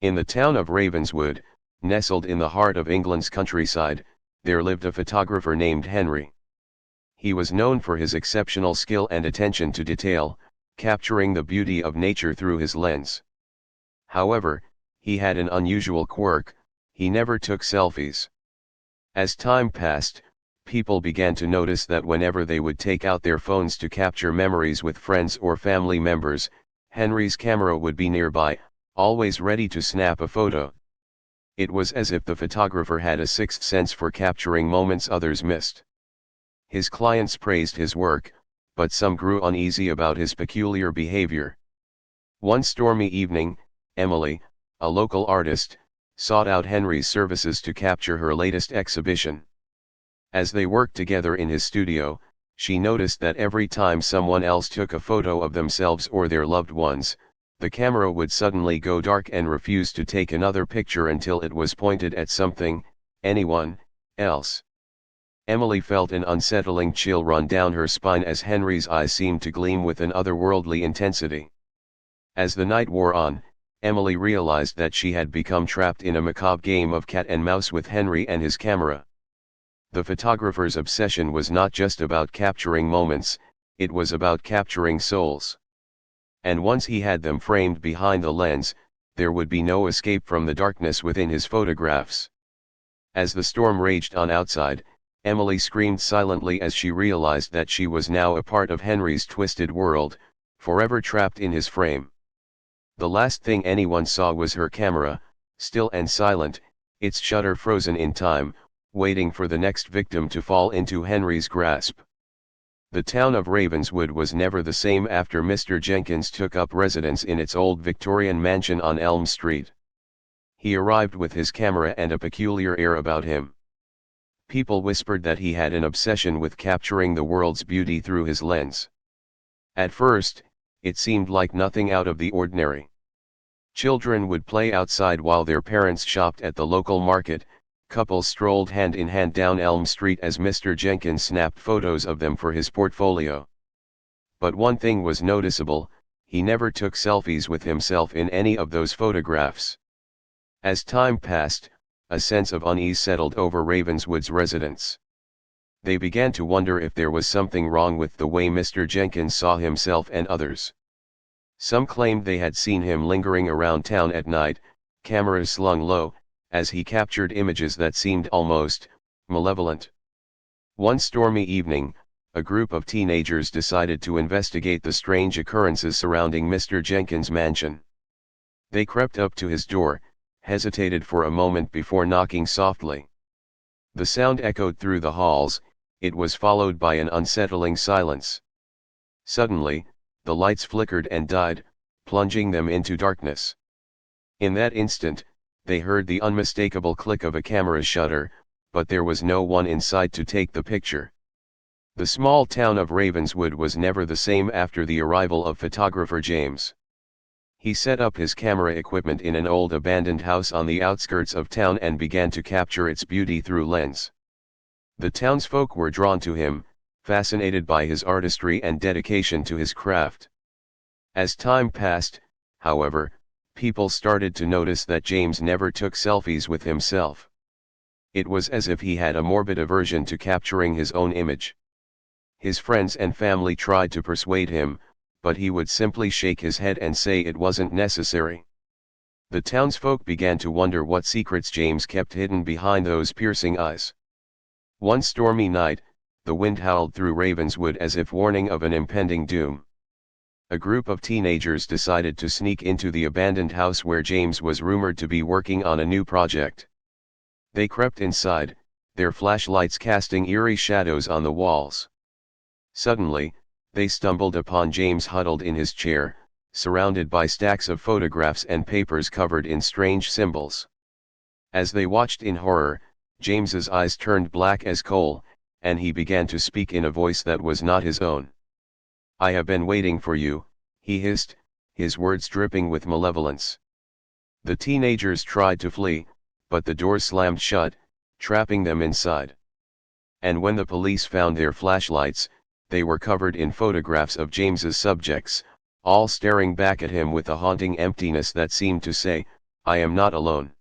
In the town of Ravenswood, nestled in the heart of England's countryside, there lived a photographer named Henry. He was known for his exceptional skill and attention to detail, capturing the beauty of nature through his lens. However, he had an unusual quirk: he never took selfies. As time passed, people began to notice that whenever they would take out their phones to capture memories with friends or family members, Henry's camera would be nearby, always ready to snap a photo. It was as if the photographer had a sixth sense for capturing moments others missed. His clients praised his work, but some grew uneasy about his peculiar behavior. One stormy evening, Emily, a local artist, sought out Henry's services to capture her latest exhibition. As they worked together in his studio, she noticed that every time someone else took a photo of themselves or their loved ones, the camera would suddenly go dark and refuse to take another picture until it was pointed at something, anyone, else. Emily felt an unsettling chill run down her spine as Henry's eyes seemed to gleam with an otherworldly intensity. As the night wore on, Emily realized that she had become trapped in a macabre game of cat and mouse with Henry and his camera. The photographer's obsession was not just about capturing moments, it was about capturing souls. And once he had them framed behind the lens, there would be no escape from the darkness within his photographs. As the storm raged on outside, Emily screamed silently as she realized that she was now a part of Henry's twisted world, forever trapped in his frame. The last thing anyone saw was her camera, still and silent, its shutter frozen in time, waiting for the next victim to fall into Henry's grasp. The town of Ravenswood was never the same after Mr. Jenkins took up residence in its old Victorian mansion on Elm Street. He arrived with his camera and a peculiar air about him. People whispered that he had an obsession with capturing the world's beauty through his lens. At first, it seemed like nothing out of the ordinary. Children would play outside while their parents shopped at the local market, couples strolled hand in hand down Elm Street as Mr. Jenkins snapped photos of them for his portfolio. But one thing was noticeable: he never took selfies with himself in any of those photographs. As time passed, a sense of unease settled over Ravenswood's residents. They began to wonder if there was something wrong with the way Mr. Jenkins saw himself and others. Some claimed they had seen him lingering around town at night, cameras slung low, as he captured images that seemed almost malevolent. One stormy evening, a group of teenagers decided to investigate the strange occurrences surrounding Mr. Jenkins' mansion. They crept up to his door, hesitated for a moment before knocking softly. The sound echoed through the halls. It was followed by an unsettling silence. Suddenly, the lights flickered and died, plunging them into darkness. In that instant, they heard the unmistakable click of a camera shutter, but there was no one inside to take the picture. The small town of Ravenswood was never the same after the arrival of photographer James. He set up his camera equipment in an old abandoned house on the outskirts of town and began to capture its beauty through lens. The townsfolk were drawn to him, fascinated by his artistry and dedication to his craft. As time passed, however, people started to notice that James never took selfies with himself. It was as if he had a morbid aversion to capturing his own image. His friends and family tried to persuade him, but he would simply shake his head and say it wasn't necessary. The townsfolk began to wonder what secrets James kept hidden behind those piercing eyes. One stormy night, the wind howled through Ravenswood as if warning of an impending doom. A group of teenagers decided to sneak into the abandoned house where James was rumored to be working on a new project. They crept inside, their flashlights casting eerie shadows on the walls. Suddenly, they stumbled upon James huddled in his chair, surrounded by stacks of photographs and papers covered in strange symbols. As they watched in horror, James's eyes turned black as coal, and he began to speak in a voice that was not his own. "I have been waiting for you," he hissed, his words dripping with malevolence. The teenagers tried to flee, but the doors slammed shut, trapping them inside. And when the police found their flashlights, they were covered in photographs of James's subjects, all staring back at him with a haunting emptiness that seemed to say, I am not alone.